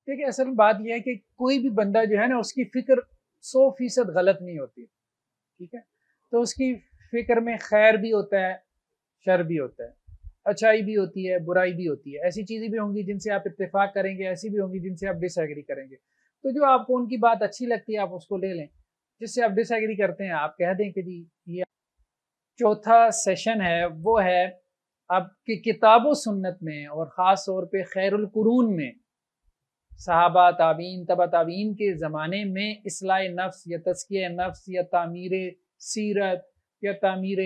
دیکھیں اصل بات یہ ہے کہ کوئی بھی بندہ جو ہے نا اس کی فکر 100% غلط نہیں ہوتی، ٹھیک ہے؟ تو اس کی فکر میں خیر بھی ہوتا ہے، شر بھی ہوتا ہے، اچھائی بھی ہوتی ہے، برائی بھی ہوتی ہے. ایسی چیزیں بھی ہوں گی جن سے آپ اتفاق کریں گے، ایسی بھی ہوں گی جن سے آپ ڈس ایگری کریں گے. تو جو آپ کو ان کی بات اچھی لگتی ہے آپ اس کو لے لیں، جس سے آپ ڈس ایگری کرتے ہیں آپ کہہ دیں کہ جی یہ چوتھا سیشن ہے وہ ہے آپ کی کتاب و سنت میں اور خاص طور پہ خیر القرون میں صحابہ تابعین تبع تابعین کے زمانے میں اصلاح نفس یا تزکیہ نفس یا تعمیر سیرت یا تعمیر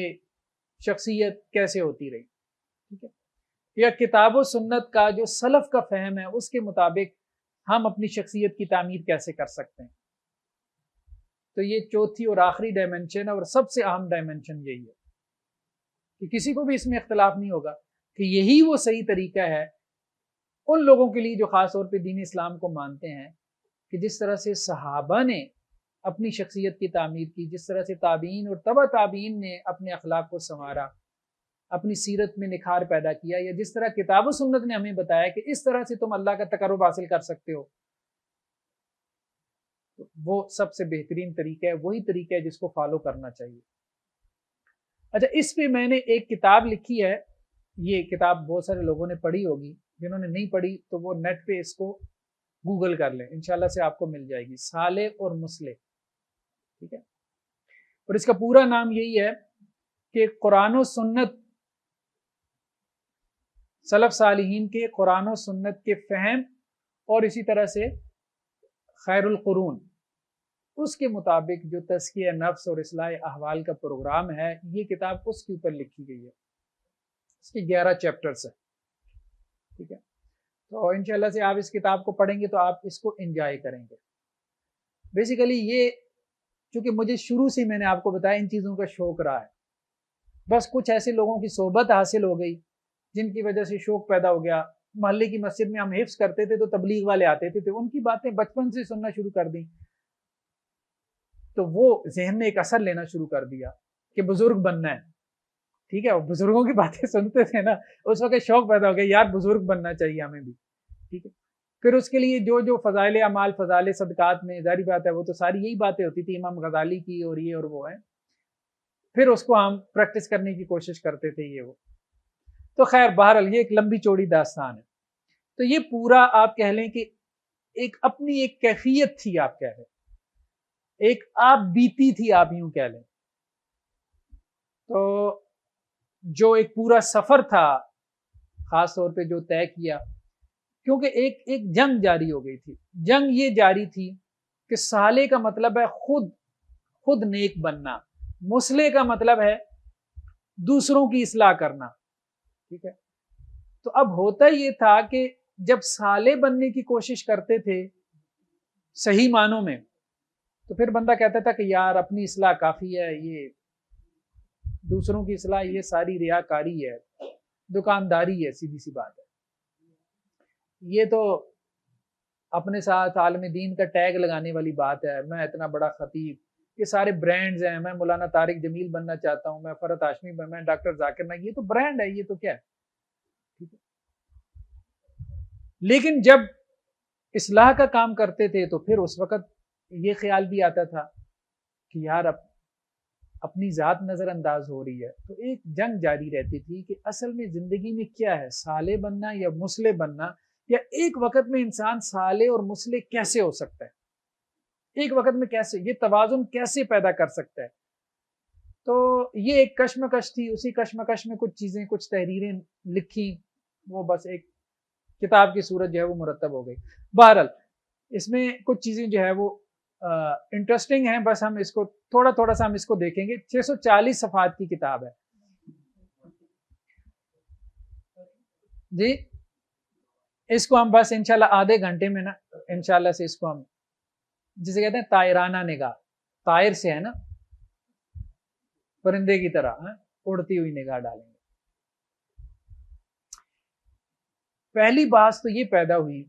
شخصیت کیسے ہوتی رہی، ٹھیک ہے؟ یا کتاب و سنت کا جو سلف کا فہم ہے اس کے مطابق ہم اپنی شخصیت کی تعمیر کیسے کر سکتے ہیں. تو یہ چوتھی اور آخری ڈائمنشن ہے اور سب سے اہم ڈائمنشن یہی ہے کہ کسی کو بھی اس میں اختلاف نہیں ہوگا کہ یہی وہ صحیح طریقہ ہے ان لوگوں کے لیے جو خاص طور پہ دین اسلام کو مانتے ہیں کہ جس طرح سے صحابہ نے اپنی شخصیت کی تعمیر کی، جس طرح سے تابعین اور تبع تابعین نے اپنے اخلاق کو سنوارا، اپنی سیرت میں نکھار پیدا کیا، یا جس طرح کتاب و سنت نے ہمیں بتایا کہ اس طرح سے تم اللہ کا تقرب حاصل کر سکتے ہو. وہ سب سے بہترین طریقہ ہے، وہی طریقہ ہے جس کو فالو کرنا چاہیے. اچھا، اس پہ میں نے ایک کتاب لکھی ہے، یہ کتاب بہت سارے لوگوں نے پڑھی ہوگی، جنہوں نے نہیں پڑھی تو وہ نیٹ پہ اس کو گوگل کر لیں، انشاءاللہ سے آپ کو مل جائے گی، صالح اور مصلح، ٹھیک ہے؟ اور اس کا پورا نام یہی ہے کہ قرآن و سنت، سلف صالحین کے قرآن و سنت کے فہم اور اسی طرح سے خیر القرون اس کے مطابق جو تزکیہ نفس اور اصلاح احوال کا پروگرام ہے، یہ کتاب اس کے اوپر لکھی گئی ہے. اس کے 11 چیپٹرز ہیں، ٹھیک ہے؟ تو انشاءاللہ سے آپ اس کتاب کو پڑھیں گے تو آپ اس کو انجوائے کریں گے. بیسیکلی یہ چونکہ مجھے شروع سے میں نے آپ کو بتایا ان چیزوں کا شوق رہا ہے، بس کچھ ایسے لوگوں کی صحبت حاصل ہو گئی جن کی وجہ سے شوق پیدا ہو گیا. محلے کی مسجد میں ہم حفظ کرتے تھے تو تبلیغ والے آتے تھے، ان کی باتیں بچپن سے سننا شروع کر دیں تو وہ ذہن میں ایک اثر لینا شروع کر دیا کہ بزرگ بننا ہے، ٹھیک ہے؟ بزرگوں کی باتیں سنتے تھے نا، اس وقت شوق پیدا ہو گیا یار بزرگ بننا چاہیے ہمیں بھی، ٹھیک ہے؟ پھر اس کے لیے جو فضائل اعمال، فضائل صدقات میں ظاہری بات ہے وہ تو ساری یہی باتیں ہوتی تھی امام غزالی کی اور یہ اور وہ ہے، پھر اس کو ہم پریکٹس کرنے کی کوشش کرتے تھے یہ وہ. تو خیر بہرحال یہ ایک لمبی چوڑی داستان ہے. تو یہ پورا آپ کہہ لیں کہ ایک اپنی ایک کیفیت تھی، آپ کہہ لیں ایک آپ بیتی تھی، آپ یوں کہہ لیں. تو جو ایک پورا سفر تھا خاص طور پہ جو طے کیا، کیونکہ ایک جنگ جاری ہو گئی تھی. جنگ یہ جاری تھی کہ صالح کا مطلب ہے خود نیک بننا، مصلح کا مطلب ہے دوسروں کی اصلاح کرنا، ٹھیک ہے؟ تو اب ہوتا یہ تھا کہ جب صالح بننے کی کوشش کرتے تھے صحیح معنوں میں تو پھر بندہ کہتا تھا کہ یار اپنی اصلاح کافی ہے، یہ دوسروں کی اصلاح یہ ساری ریاکاری ہے، دکانداری ہے، سیدھی سی بات ہے. یہ تو اپنے ساتھ عالم دین کا ٹیگ لگانے والی بات ہے، میں اتنا بڑا خطیب، یہ سارے برانڈز ہیں، میں مولانا طارق جمیل بننا چاہتا ہوں، میں فرحت ہاشمی بننا، میں ڈاکٹر ذاکر نائک، یہ تو برانڈ ہے، یہ تو کیا ہے، ٹھیک ہے؟ لیکن جب اصلاح کا کام کرتے تھے تو پھر اس وقت یہ خیال بھی آتا تھا کہ یار اب اپنی ذات نظر انداز ہو رہی ہے. تو ایک جنگ جاری رہتی تھی کہ اصل میں زندگی میں کیا ہے، صالح بننا یا مصلح بننا، یا ایک وقت میں انسان صالح اور مصلح کیسے ہو سکتا ہے، ایک وقت میں کیسے یہ توازن کیسے پیدا کر سکتا ہے. تو یہ ایک کشمکش تھی، اسی کشمکش میں کچھ چیزیں، کچھ تحریریں لکھی، وہ بس ایک کتاب کی صورت جو ہے وہ مرتب ہو گئی. بہرحال اس میں کچھ چیزیں جو ہے وہ انٹرسٹنگ ہیں، بس ہم اس کو تھوڑا سا ہم اس کو دیکھیں گے. 640 صفحات کی کتاب ہے جی. اس کو ہم بس انشاءاللہ آدھے گھنٹے میں نا انشاءاللہ سے اس کو ہم جسے کہتے ہیں طائرانہ نگاہ، طائر سے ہے نا، پرندے کی طرح اڑتی ہوئی نگاہ ڈالیں گے. پہلی بات تو یہ پیدا ہوئی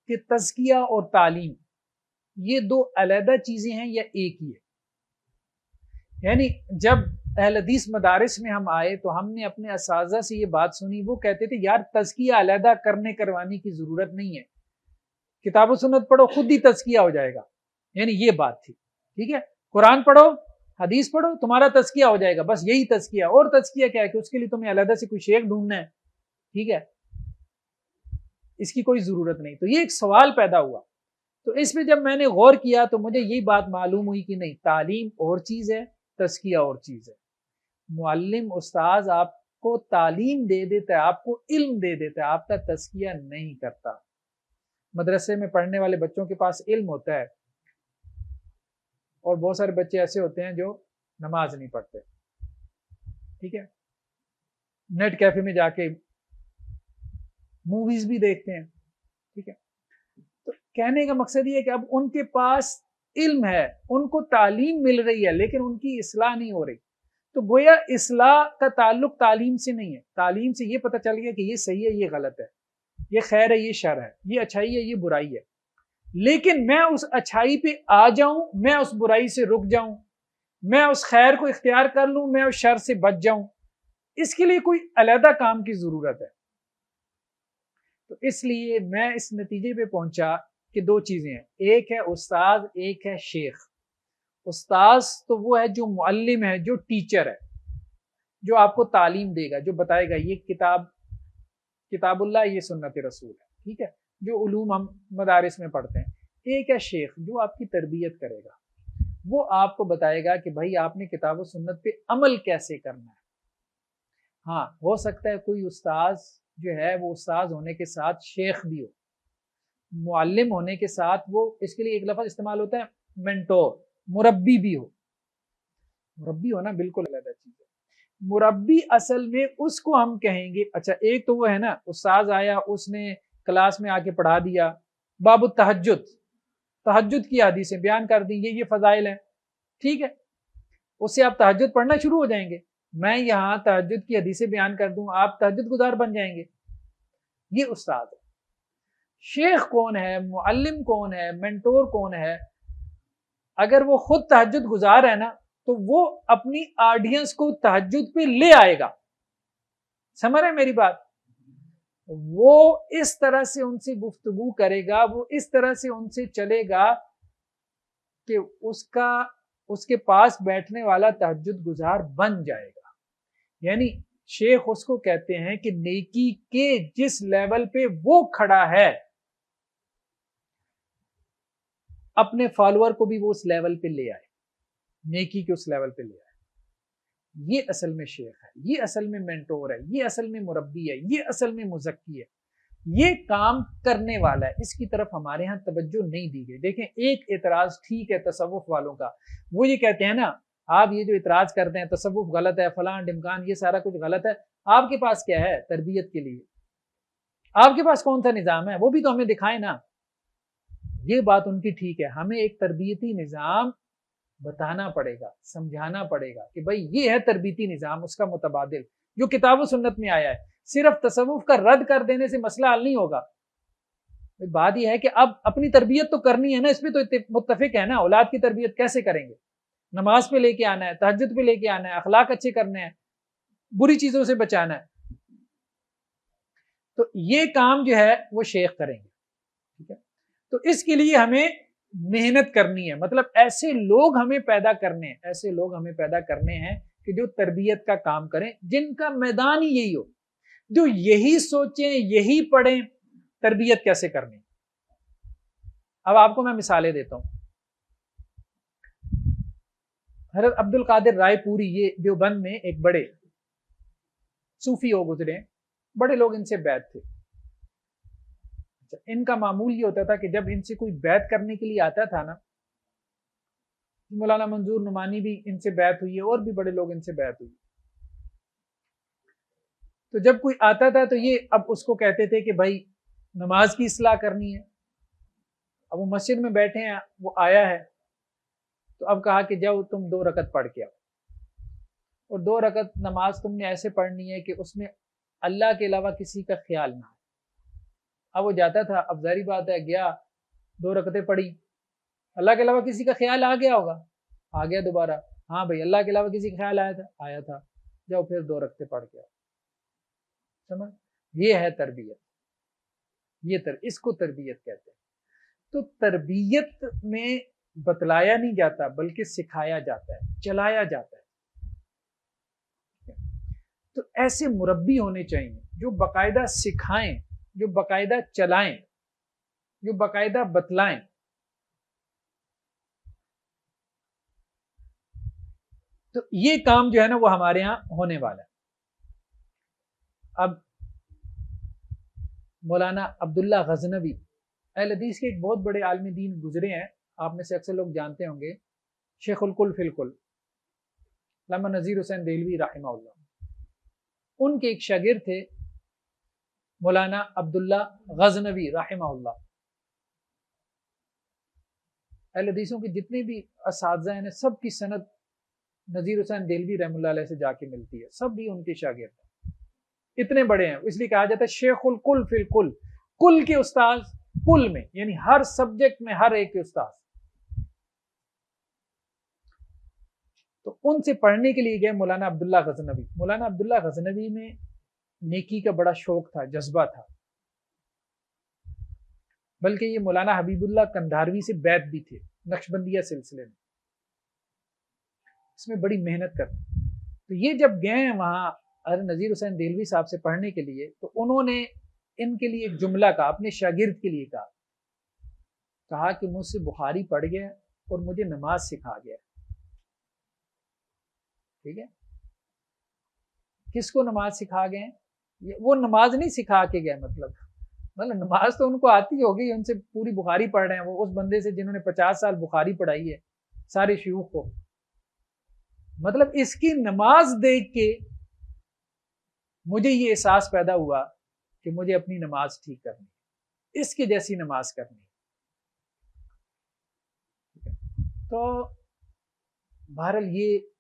کہ تزکیہ اور تعلیم یہ دو علیحدہ چیزیں ہیں یا ایک ہی ہے. یعنی جب اہل حدیث مدارس میں ہم آئے تو ہم نے اپنے اساتذہ سے یہ بات سنی، وہ کہتے تھے یار تزکیہ علیحدہ کروانے کی ضرورت نہیں ہے، کتاب و سنت پڑھو خود ہی تزکیہ ہو جائے گا، یعنی یہ بات تھی، ٹھیک ہے. قرآن پڑھو، حدیث پڑھو، تمہارا تزکیہ ہو جائے گا، بس یہی تزکیہ. اور تزکیہ کیا ہے کہ اس کے لیے تمہیں علیحدہ سے کوئی شیخ ڈھونڈنا ہے، ٹھیک ہے، اس کی کوئی ضرورت نہیں. تو یہ ایک سوال پیدا ہوا. تو اس پہ جب میں نے غور کیا تو مجھے یہی بات معلوم ہوئی کہ نہیں، تعلیم اور چیز ہے، تزکیہ اور چیز ہے. معلم استاذ آپ کو تعلیم دے دیتا ہے، آپ کو علم دے دیتا ہے، آپ کا تزکیہ نہیں کرتا. مدرسے میں پڑھنے والے بچوں کے پاس علم ہوتا ہے، اور بہت سارے بچے ایسے ہوتے ہیں جو نماز نہیں پڑھتے، ٹھیک ہے، نیٹ کیفے میں جا کے موویز بھی دیکھتے ہیں، ٹھیک ہے. تو کہنے کا مقصد یہ ہے کہ اب ان کے پاس علم ہے، ان کو تعلیم مل رہی ہے، لیکن ان کی اصلاح نہیں ہو رہی. تو گویا اصلاح کا تعلق تعلیم سے نہیں ہے. تعلیم سے یہ پتہ چل گیا کہ یہ صحیح ہے، یہ غلط ہے، یہ خیر ہے، یہ شر ہے، یہ اچھائی ہے، یہ برائی ہے. لیکن میں اس اچھائی پہ آ جاؤں، میں اس برائی سے رک جاؤں، میں اس خیر کو اختیار کر لوں، میں اس شر سے بچ جاؤں، اس کے لیے کوئی علیحدہ کام کی ضرورت ہے. تو اس لیے میں اس نتیجے پہ پہنچا کہ دو چیزیں ہیں، ایک ہے استاذ، ایک ہے شیخ. استاذ تو وہ ہے جو معلم ہے، جو ٹیچر ہے، جو آپ کو تعلیم دے گا، جو بتائے گا یہ کتاب اللہ، یہ سنت رسول ہے، ٹھیک ہے، جو علوم ہم مدارس میں پڑھتے ہیں. ایک ہے شیخ جو آپ کی تربیت کرے گا، وہ آپ کو بتائے گا کہ بھائی آپ نے کتاب و سنت پہ عمل کیسے کرنا ہے. ہاں، ہو سکتا ہے کوئی استاذ جو ہے وہ استاذ ہونے کے ساتھ شیخ بھی ہو، معلم ہونے کے ساتھ وہ، اس کے لیے ایک لفظ استعمال ہوتا ہے مینٹور، مربی بھی ہو. مربی ہونا بالکل علیحدہ چیز ہے. مربی اصل میں اس کو ہم کہیں گے، اچھا ایک تو وہ ہے نا، استاذ آیا، اس نے کلاس میں آ کے پڑھا دیا، باب التہجد، تہجد کی حدیثیں بیان کر دیں، یہ فضائل ہیں، ٹھیک ہے، اس سے آپ تہجد پڑھنا شروع ہو جائیں گے. میں یہاں تہجد کی حدیثیں بیان کر دوں، آپ تہجد گزار بن جائیں گے. یہ استاد ہے. شیخ کون ہے، معلم کون ہے، مینٹور کون ہے؟ اگر وہ خود تہجد گزار ہے نا تو وہ اپنی آڈینس کو تہجد پہ لے آئے گا. سمجھ رہے میری بات؟ وہ اس طرح سے ان سے گفتگو کرے گا، وہ اس طرح سے ان سے چلے گا کہ اس کے پاس بیٹھنے والا تہجد گزار بن جائے گا. یعنی شیخ اس کو کہتے ہیں کہ نیکی کے جس لیول پہ وہ کھڑا ہے، اپنے فالوور کو بھی وہ اس لیول پہ لے آئے، نیکی کے اس لیول پہ لے آئے. یہ اصل میں شیخ ہے، یہ اصل میں مینٹور ہے، یہ اصل میں مربی ہے، یہ اصل میں مزکی ہے، یہ کام کرنے والا ہے. اس کی طرف ہمارے ہاں توجہ نہیں دی گئی. دیکھیں ایک اعتراض ٹھیک ہے تصوف والوں کا، وہ یہ کہتے ہیں نا، آپ یہ جو اعتراض کرتے ہیں تصوف غلط ہے، فلاں ڈمکان، یہ سارا کچھ غلط ہے. آپ کے پاس کیا ہے تربیت کے لیے؟ آپ کے پاس کون سا نظام ہے؟ وہ بھی تو ہمیں دکھائیں نا. یہ بات ان کی ٹھیک ہے، ہمیں ایک تربیتی نظام بتانا پڑے گا، سمجھانا پڑے گا کہ بھائی یہ ہے تربیتی نظام، اس کا متبادل جو کتاب و سنت میں آیا ہے. صرف تصوف کا رد کر دینے سے مسئلہ حل نہیں ہوگا. بات یہ ہے کہ اب اپنی تربیت تو کرنی ہے نا، اس پہ تو متفق ہے نا. اولاد کی تربیت کیسے کریں گے؟ نماز پہ لے کے آنا ہے، تہجد پہ لے کے آنا ہے، اخلاق اچھے کرنے ہیں، بری چیزوں سے بچانا ہے. تو یہ کام جو ہے وہ شیخ کریں گے، ٹھیک ہے. تو اس کے لیے ہمیں محنت کرنی ہے، مطلب ایسے لوگ ہمیں پیدا کرنے ہیں، ایسے لوگ ہمیں پیدا کرنے ہیں کہ جو تربیت کا کام کریں، جن کا میدان ہی یہی ہو، جو یہی سوچیں، یہی پڑھیں تربیت کیسے کرنی. اب آپ کو میں مثالیں دیتا ہوں. حضرت عبد القادر رائے پوری، یہ دیوبند میں ایک بڑے صوفی ہو گزرے، بڑے لوگ ان سے بیعت تھے. ان کا معمول یہ ہوتا تھا کہ جب ان سے کوئی بیعت کرنے کے لیے آتا تھا نا، مولانا منظور نعمانی بھی ان سے بیعت ہوئی ہے، اور بھی بڑے لوگ ان سے بیعت ہوئی. تو جب کوئی آتا تھا تو یہ اب اس کو کہتے تھے کہ بھائی نماز کی اصلاح کرنی ہے. اب وہ مسجد میں بیٹھے ہیں، وہ آیا ہے تو اب کہا کہ جاؤ تم 2 رکعت پڑھ کے آؤ، اور 2 رکعت نماز تم نے ایسے پڑھنی ہے کہ اس میں اللہ کے علاوہ کسی کا خیال نہ ہو. اب وہ جاتا تھا، اب ظاہری بات ہے گیا 2 رکعتیں پڑھی، اللہ کے علاوہ کسی کا خیال آ گیا ہوگا، آ گیا دوبارہ، ہاں بھائی اللہ کے علاوہ کسی کا خیال آیا تھا، جاؤ پھر 2 رکعتیں پڑھ کے آؤ. سمجھ؟ یہ ہے تربیت، اس کو تربیت کہتے ہیں. تو تربیت میں بتلایا نہیں جاتا بلکہ سکھایا جاتا ہے، چلایا جاتا ہے۔ تو ایسے مربی ہونے چاہیے جو باقاعدہ سکھائیں، جو باقاعدہ چلائیں، جو باقاعدہ بتلائیں۔ تو یہ کام جو ہے نا وہ ہمارے ہاں ہونے والا ہے۔ اب مولانا عبداللہ غزنوی اہل حدیث کے ایک بہت بڑے عالم دین گزرے ہیں، آپ میں سے اکثر لوگ جانتے ہوں گے، شیخ الکل فی الکل علامہ نذیر حسین دہلوی رحمہ اللہ۔ ان کے ایک شاگرد تھے مولانا عبداللہ غزنوی رحمہ اللہ۔ اہل حدیثوں کے جتنے بھی اساتذہ ہیں سب کی سند نذیر حسین دہلوی رحمہ اللہ علیہ سے جا کے ملتی ہے، سب بھی ان کے شاگرد ہیں، اتنے بڑے ہیں، اس لیے کہا جاتا ہے شیخ الکل فی الکل، کل کے استاذ، کل میں یعنی ہر سبجیکٹ میں ہر ایک کے استاذ۔ تو ان سے پڑھنے کے لیے گئے مولانا عبداللہ غزنوی۔ مولانا عبداللہ غزنوی میں نیکی کا بڑا شوق تھا، جذبہ تھا، بلکہ یہ مولانا حبیب اللہ کندھاروی سے بیعت بھی تھے نقشبندیہ سلسلے میں، اس میں بڑی محنت کرتے۔ تو یہ جب گئے ہیں وہاں حضرت نذیر حسین دہلوی صاحب سے پڑھنے کے لیے، تو انہوں نے ان کے لیے ایک جملہ کہا، اپنے شاگرد کے لیے کہا کہ مجھ سے بخاری پڑھ گیا اور مجھے نماز سکھا گیا۔ ٹھیک ہے، کس کو نماز سکھا گئے؟ وہ نماز نہیں سکھا کے گئے، مطلب نماز تو ان کو آتی ہوگی، ان سے پوری بخاری پڑھ رہے ہیں، وہ اس بندے سے جنہوں نے 50 سال بخاری پڑھائی ہے سارے شیوخ کو، مطلب اس کی نماز دیکھ کے مجھے یہ احساس پیدا ہوا کہ مجھے اپنی نماز ٹھیک کرنی ہے، اس کے جیسی نماز کرنی ہے۔ تو بہرحال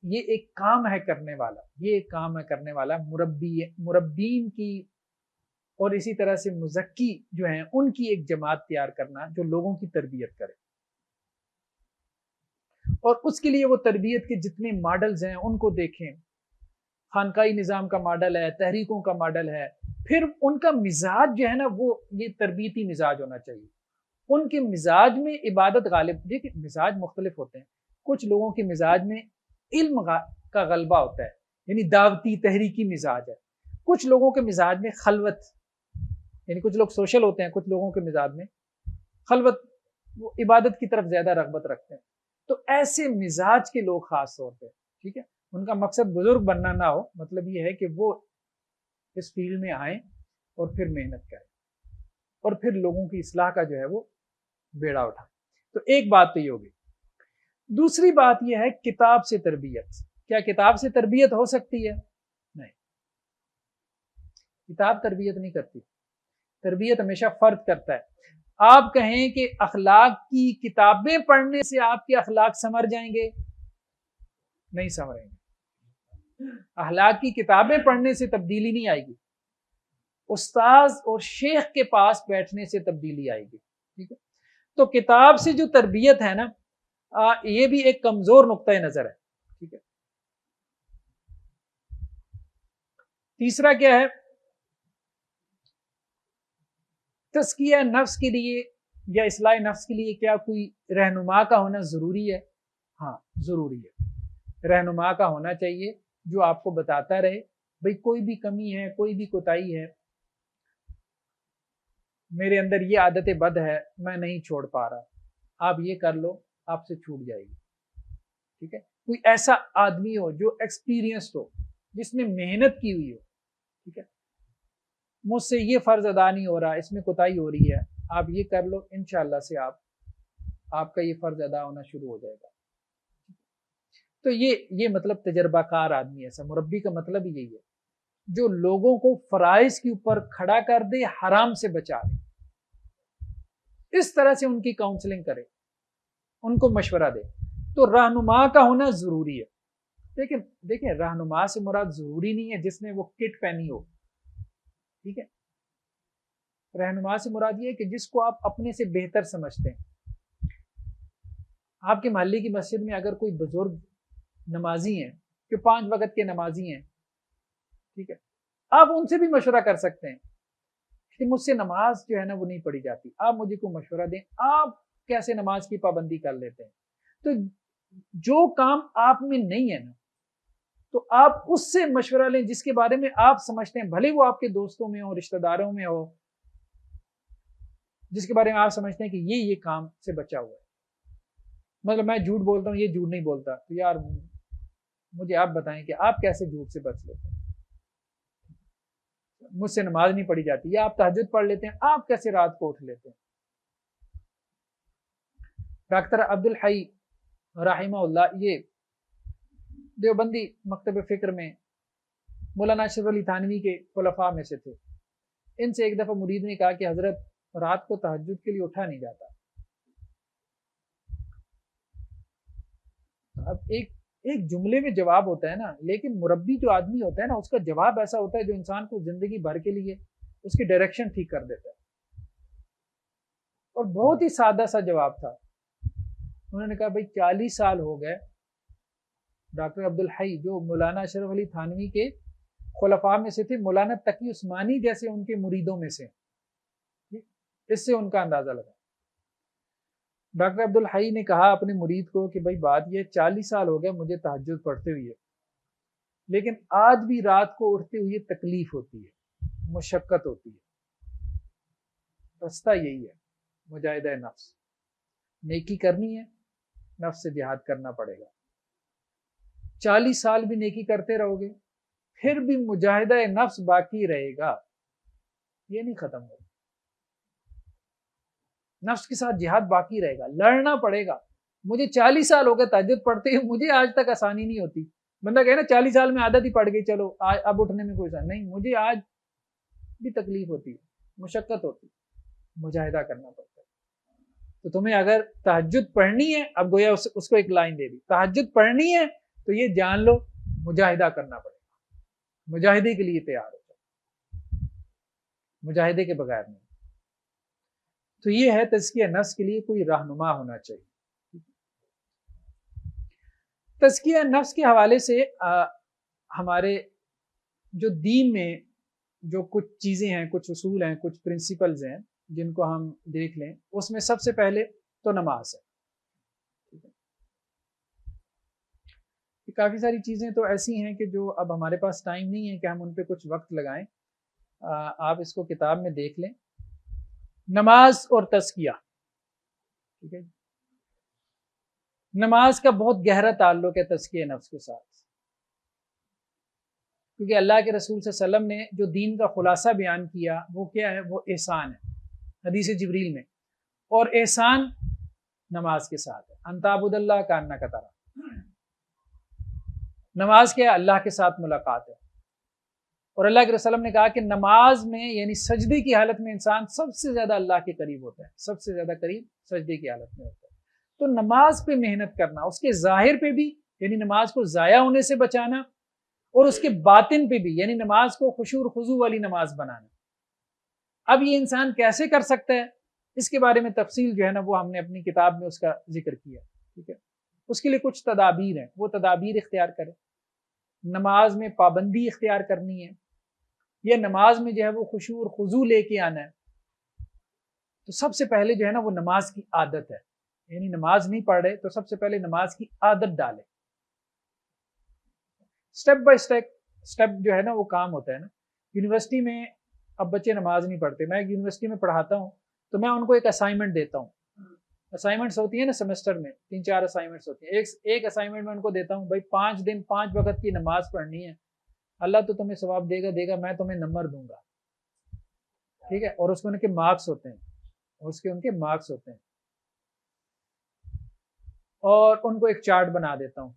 یہ ایک کام ہے کرنے والا، یہ ایک کام ہے کرنے والا مربین کی، اور اسی طرح سے مزکی جو ہیں ان کی ایک جماعت تیار کرنا جو لوگوں کی تربیت کرے، اور اس کے لیے وہ تربیت کے جتنے ماڈلز ہیں ان کو دیکھیں، خانقاہی نظام کا ماڈل ہے، تحریکوں کا ماڈل ہے، پھر ان کا مزاج جو ہے نا وہ یہ تربیتی مزاج ہونا چاہیے۔ ان کے مزاج میں عبادت غالب، دیکھیں مزاج مختلف ہوتے ہیں، کچھ لوگوں کے مزاج میں علم کا غلبہ ہوتا ہے، یعنی دعوتی تحریکی مزاج ہے، کچھ لوگوں کے مزاج میں خلوت، یعنی کچھ لوگ سوشل ہوتے ہیں، کچھ لوگوں کے مزاج میں خلوت، وہ عبادت کی طرف زیادہ رغبت رکھتے ہیں۔ تو ایسے مزاج کے لوگ خاص طور پہ، ٹھیک ہے، ان کا مقصد بزرگ بننا نہ ہو، مطلب یہ ہے کہ وہ اس فیلڈ میں آئیں اور پھر محنت کریں اور پھر لوگوں کی اصلاح کا جو ہے وہ بیڑا اٹھائیں۔ تو ایک بات تو یہ ہوگی۔ دوسری بات یہ ہے کتاب سے تربیت۔ کیا کتاب سے تربیت ہو سکتی ہے؟ نہیں، کتاب تربیت نہیں کرتی، تربیت ہمیشہ فرد کرتا ہے۔ آپ کہیں کہ اخلاق کی کتابیں پڑھنے سے آپ کے اخلاق سنور جائیں گے، نہیں سنوریں گے۔ اخلاق کی کتابیں پڑھنے سے تبدیلی نہیں آئے گی، استاذ اور شیخ کے پاس بیٹھنے سے تبدیلی آئے گی، ٹھیک ہے۔ تو کتاب سے جو تربیت ہے نا، یہ بھی ایک کمزور نقطۂ نظر ہے، ٹھیک ہے۔ تیسرا کیا ہے؟ تزکیہ نفس کے لیے یا اصلاح نفس کے لیے کیا کوئی رہنما کا ہونا ضروری ہے؟ ہاں ضروری ہے، رہنما کا ہونا چاہیے جو آپ کو بتاتا رہے بھئی کوئی بھی کمی ہے، کوئی بھی کوتاہی ہے، میرے اندر یہ عادت بد ہے، میں نہیں چھوڑ پا رہا، آپ یہ کر لو، آپ سے چھوٹ جائے گی، ٹھیک ہے۔ کوئی ایسا آدمی ہو جو ایکسپیرینسڈ ہو، جس نے محنت کی ہوئی ہو، ٹھیک ہے، مجھ سے یہ فرض ادا نہیں ہو رہا، اس میں کوتاہی ہو رہی ہے، آپ یہ کر لو، انشاءاللہ سے آپ کا یہ فرض ادا ہونا شروع ہو جائے گا۔ تو یہ مطلب تجربہ کار آدمی، ایسا مربی کا مطلب ہی یہی ہے جو لوگوں کو فرائض کے اوپر کھڑا کر دے، حرام سے بچا لے، اس طرح سے ان کی کاؤنسلنگ کرے، ان کو مشورہ دے۔ تو رہنما کا ہونا ضروری ہے۔ دیکھیں رہنما سے مراد ضروری نہیں ہے جس نے وہ کٹ پہنی ہو، ٹھیک ہے۔ رہنما سے مراد یہ ہے کہ جس کو آپ اپنے سے بہتر سمجھتے ہیں۔ آپ کے محلے کی مسجد میں اگر کوئی بزرگ نمازی ہیں جو 5 وقت کے نمازی ہیں، ٹھیک ہے، آپ ان سے بھی مشورہ کر سکتے ہیں کہ مجھ سے نماز جو ہے نا وہ نہیں پڑھی جاتی، آپ مجھے کو مشورہ دیں، آپ کیسے نماز کی پابندی کر لیتے ہیں؟ تو جو کام آپ میں نہیں ہے نا، تو آپ اس سے مشورہ لیں جس کے بارے میں آپ سمجھتے ہیں، بھلے وہ آپ کے دوستوں میں ہو، رشتہ داروں میں ہو، جس کے بارے میں آپ سمجھتے ہیں کہ یہ کام سے بچا ہوا ہے۔ مطلب میں جھوٹ بولتا ہوں، یہ جھوٹ نہیں بولتا، تو یار مجھے آپ بتائیں کہ آپ کیسے جھوٹ سے بچ لیتے ہیں؟ مجھ سے نماز نہیں پڑھی جاتی، یا آپ تہجد پڑھ لیتے ہیں، آپ کیسے رات کو اٹھ لیتے ہیں؟ ڈاکٹر عبد الحی رحمہ اللہ یہ دیوبندی مکتب فکر میں مولانا اشرف علی تھانوی کے خلفاء میں سے تھے۔ ان سے ایک دفعہ مرید نے کہا کہ حضرت رات کو تہجد کے لیے اٹھا نہیں جاتا۔ اب ایک جملے میں جواب ہوتا ہے نا، لیکن مربی جو آدمی ہوتا ہے نا، اس کا جواب ایسا ہوتا ہے جو انسان کو زندگی بھر کے لیے اس کی ڈائریکشن ٹھیک کر دیتا ہے۔ اور بہت ہی سادہ سا جواب تھا۔ انہوں نے کہا بھائی 40 سال ہو گئے، ڈاکٹر عبد الحی جو مولانا اشرف علی تھانوی کے خلفاء میں سے تھے، مولانا تقی عثمانی جیسے ان کے مریدوں میں سے، اس سے ان کا اندازہ لگا۔ ڈاکٹر عبد الحی نے کہا اپنے مرید کو کہ بھائی بات یہ 40 سال ہو گئے مجھے تہجد پڑھتے ہوئے، لیکن آج بھی رات کو اٹھتے ہوئے تکلیف ہوتی ہے، مشقت ہوتی ہے۔ رستہ یہی ہے، مجاہدہ نفس، نیکی کرنی ہے، نفس سے جہاد کرنا پڑے گا۔ 40 سال بھی نیکی کرتے رہو گے پھر بھی مجاہدہ نفس باقی رہے گا، یہ نہیں ختم ہوگا۔ نفس کے ساتھ جہاد باقی رہے گا، لڑنا پڑے گا۔ مجھے 40 سال ہو گئے تہجد پڑھتے ہوئے، مجھے آج تک آسانی نہیں ہوتی۔ بندہ کہے نا 40 سال میں عادت ہی پڑ گئی، چلو اب اٹھنے میں کوئی نہیں، مجھے آج بھی تکلیف ہوتی ہے، مشقت ہوتی ہے، مجاہدہ کرنا پڑتا ہے۔ تو تمہیں اگر تہجد پڑھنی ہے، اب گویا اس کو ایک لائن دے دی، تہجد پڑھنی ہے تو یہ جان لو مجاہدہ کرنا پڑے گا، مجاہدے کے لیے تیار ہو جاؤ، مجاہدے کے بغیر نہیں۔ تو یہ ہے تزکیہ نفس کے لیے کوئی رہنما ہونا چاہیے۔ تزکیہ نفس کے حوالے سے ہمارے جو دین میں جو کچھ چیزیں ہیں، کچھ اصول ہیں، کچھ پرنسپلز ہیں جن کو ہم دیکھ لیں، اس میں سب سے پہلے تو نماز ہے۔ کافی ساری چیزیں تو ایسی ہیں کہ جو اب ہمارے پاس ٹائم نہیں ہے کہ ہم ان پہ کچھ وقت لگائیں، آپ اس کو کتاب میں دیکھ لیں، نماز اور تزکیہ، ٹھیک ہے۔ نماز کا بہت گہرا تعلق ہے تزکیہ نفس کے ساتھ، کیونکہ اللہ کے رسول صلی اللہ علیہ وسلم نے جو دین کا خلاصہ بیان کیا وہ کیا ہے؟ وہ احسان ہے، حدیث جبریل میں، اور احسان نماز کے ساتھ ہے۔ ان تعبد اللہ کانک تراہ، نماز کیا ہے؟ اللہ کے ساتھ ملاقات ہے۔ اور اللہ کے رسول نے کہا کہ نماز میں یعنی سجدے کی حالت میں انسان سب سے زیادہ اللہ کے قریب ہوتا ہے، سب سے زیادہ قریب سجدے کی حالت میں ہوتا ہے۔ تو نماز پہ محنت کرنا، اس کے ظاہر پہ بھی یعنی نماز کو ضائع ہونے سے بچانا، اور اس کے باطن پہ بھی یعنی نماز کو خشوع اور خضوع والی نماز بنانا۔ اب یہ انسان کیسے کر سکتا ہے، اس کے بارے میں تفصیل جو ہے نا وہ ہم نے اپنی کتاب میں اس کا ذکر کیا، ٹھیک ہے۔ اس کے لیے کچھ تدابیر ہیں، وہ تدابیر اختیار کریں۔ نماز میں پابندی اختیار کرنی ہے، یہ نماز میں جو ہے وہ خشوع اور خضوع لے کے آنا ہے۔ تو سب سے پہلے جو ہے نا وہ نماز کی عادت ہے، یعنی نماز نہیں پڑھ رہے تو سب سے پہلے نماز کی عادت ڈالیں۔ سٹیپ بائی سٹیپ جو ہے نا وہ کام ہوتا ہے نا۔ یونیورسٹی میں اب بچے نماز نہیں پڑھتے، میں ایک یونیورسٹی میں پڑھاتا ہوں تو میں ان کو ایک اسائنمنٹ دیتا ہوں، اسائنمنٹس ہوتی ہیں نا سیمسٹر میں 3-4 اسائنمنٹس ہوتی ہیں، ایک اسائنمنٹ میں ان کو دیتا ہوں، بھائی 5 دن 5 وقت کی نماز پڑھنی ہے، اللہ تو تمہیں ثواب دے گا، میں تمہیں نمبر دوں گا، ٹھیک ہے۔ اور اس کے ان کے مارکس ہوتے ہیں، اور ان کو ایک چارٹ بنا دیتا ہوں،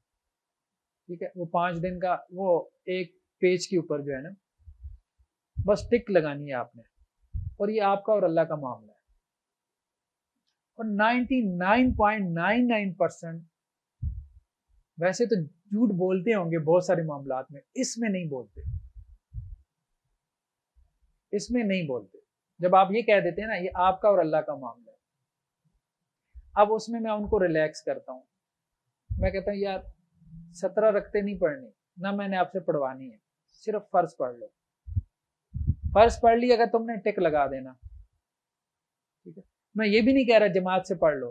ٹھیک ہے۔ وہ 5 دن کا وہ ایک پیج کے اوپر جو ہے نا بس ٹک لگانی ہے آپ نے، اور یہ آپ کا اور اللہ کا معاملہ ہے۔ اور 99.99% ویسے تو جھوٹ بولتے ہوں گے بہت سارے معاملات میں، اس میں نہیں بولتے، جب آپ یہ کہہ دیتے ہیں نا یہ آپ کا اور اللہ کا معاملہ ہے، اب اس میں ان کو ریلیکس کرتا ہوں، میں کہتا ہوں یار 17 رکعتیں نہیں پڑھنی، نہ میں نے آپ سے پڑھوانی ہے، صرف فرض پڑھ لو، فرض پڑھ لی اگر تم نے ٹک لگا دینا، ٹھیک ہے. میں یہ بھی نہیں کہہ رہا جماعت سے پڑھ لو،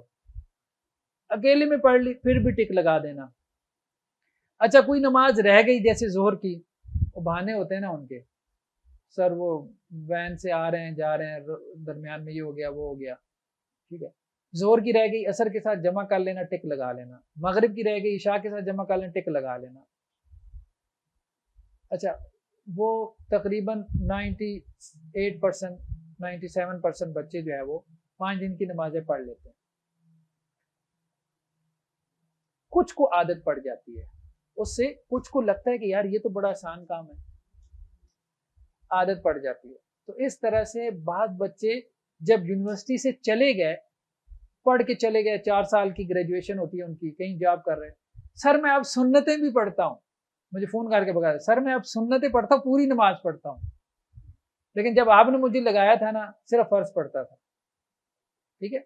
اکیلے میں پڑھ لی پھر بھی ٹک لگا دینا. اچھا کوئی نماز رہ گئی جیسے ظہر کی، وہ بہانے ہوتے ہیں نا ان کے، سر وہ وین سے آ رہے ہیں جا رہے ہیں درمیان میں یہ ہو گیا وہ ہو گیا، ٹھیک ہے. ظہر کی رہ گئی عصر کے ساتھ جمع کر لینا، ٹک لگا لینا. مغرب کی رہ گئی عشاء کے ساتھ جمع کر لینا، ٹک لگا لینا. اچھا وہ تقریباً 98% 97% بچے جو ہے وہ 5 دن کی نمازیں پڑھ لیتے ہیں. کچھ کو عادت پڑ جاتی ہے اس سے، کچھ کو لگتا ہے کہ یار یہ تو بڑا آسان کام ہے، عادت پڑ جاتی ہے. تو اس طرح سے بعض بچے جب یونیورسٹی سے چلے گئے، پڑھ کے چلے گئے، 4 سال کی گریجویشن ہوتی ہے ان کی، کہیں جاب کر رہے، سر میں اب سنتیں بھی پڑھتا ہوں، مجھے فون کر کے بتا دے سر میں اب سنتیں پڑھتا ہوں، پوری نماز پڑھتا ہوں، لیکن جب آپ نے مجھے لگایا تھا نا صرف فرض پڑھتا تھا. ٹھیک ہے.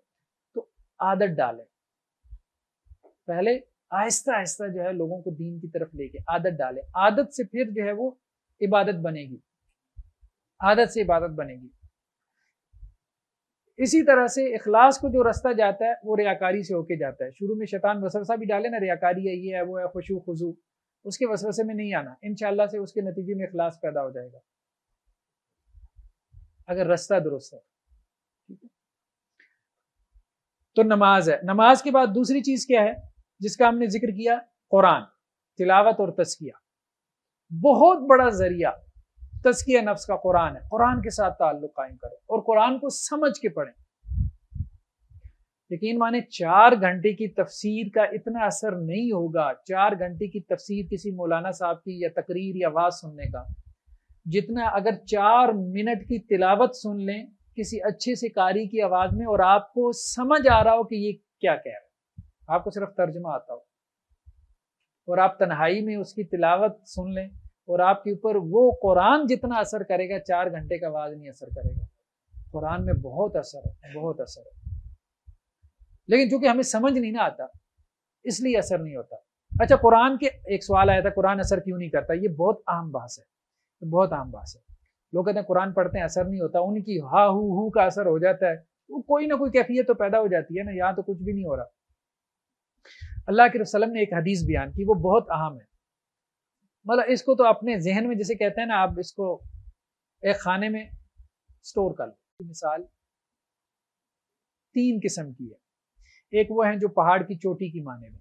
تو عادت ڈالیں، پہلے آہستہ آہستہ جو ہے لوگوں کو دین کی طرف لے کے عادت ڈالیں. عادت سے پھر جو ہے وہ عبادت بنے گی، عادت سے عبادت بنے گی. اسی طرح سے اخلاص کو جو رستہ جاتا ہے وہ ریاکاری سے ہو کے جاتا ہے. شروع میں شیطان وسوسہ بھی ڈالے نا، ریاکاری ہے یہ ہے وہ ہے، خشوع خضوع، اس کے وسوسے میں نہیں آنا، انشاءاللہ سے اس کے نتیجے میں اخلاص پیدا ہو جائے گا اگر رستہ درست ہے. ٹھیک ہے. تو نماز ہے. نماز کے بعد دوسری چیز کیا ہے جس کا ہم نے ذکر کیا؟ قرآن، تلاوت اور تزکیہ. بہت بڑا ذریعہ تزکیہ نفس کا قرآن ہے. قرآن کے ساتھ تعلق قائم کریں اور قرآن کو سمجھ کے پڑھیں. یقین مانے 4 گھنٹے کی تفسیر کا اتنا اثر نہیں ہوگا، 4 گھنٹے کی تفسیر کسی مولانا صاحب کی یا تقریر یا آواز سننے کا، جتنا اگر 4 منٹ کی تلاوت سن لیں کسی اچھے سے قاری کی آواز میں اور آپ کو سمجھ آ رہا ہو کہ یہ کیا کہہ رہا ہے، آپ کو صرف ترجمہ آتا ہو اور آپ تنہائی میں اس کی تلاوت سن لیں اور آپ کے اوپر وہ قرآن جتنا اثر کرے گا 4 گھنٹے کا آواز نہیں اثر کرے گا. قرآن میں بہت اثر ہے، بہت اثر ہے، لیکن چونکہ ہمیں سمجھ نہیں نہ آتا اس لیے اثر نہیں ہوتا. اچھا قرآن کے ایک سوال آیا تھا قرآن اثر کیوں نہیں کرتا، یہ بہت اہم بحث ہے، بہت اہم بحث ہے. لوگ کہتے ہیں قرآن پڑھتے ہیں اثر نہیں ہوتا، ان کی ہا ہو کا اثر ہو جاتا ہے، وہ کوئی نہ کوئی کیفیت تو پیدا ہو جاتی ہے نا، یہاں تو کچھ بھی نہیں ہو رہا. اللہ کے رسول نے ایک حدیث بیان کی وہ بہت اہم ہے، مطلب اس کو تو اپنے ذہن میں جسے کہتے ہیں نا، آپ اس کو ایک خانے میں سٹور کر لیں. مثال 3 قسم کی ہے. ایک وہ ہیں جو پہاڑ کی چوٹی کی معنی میں،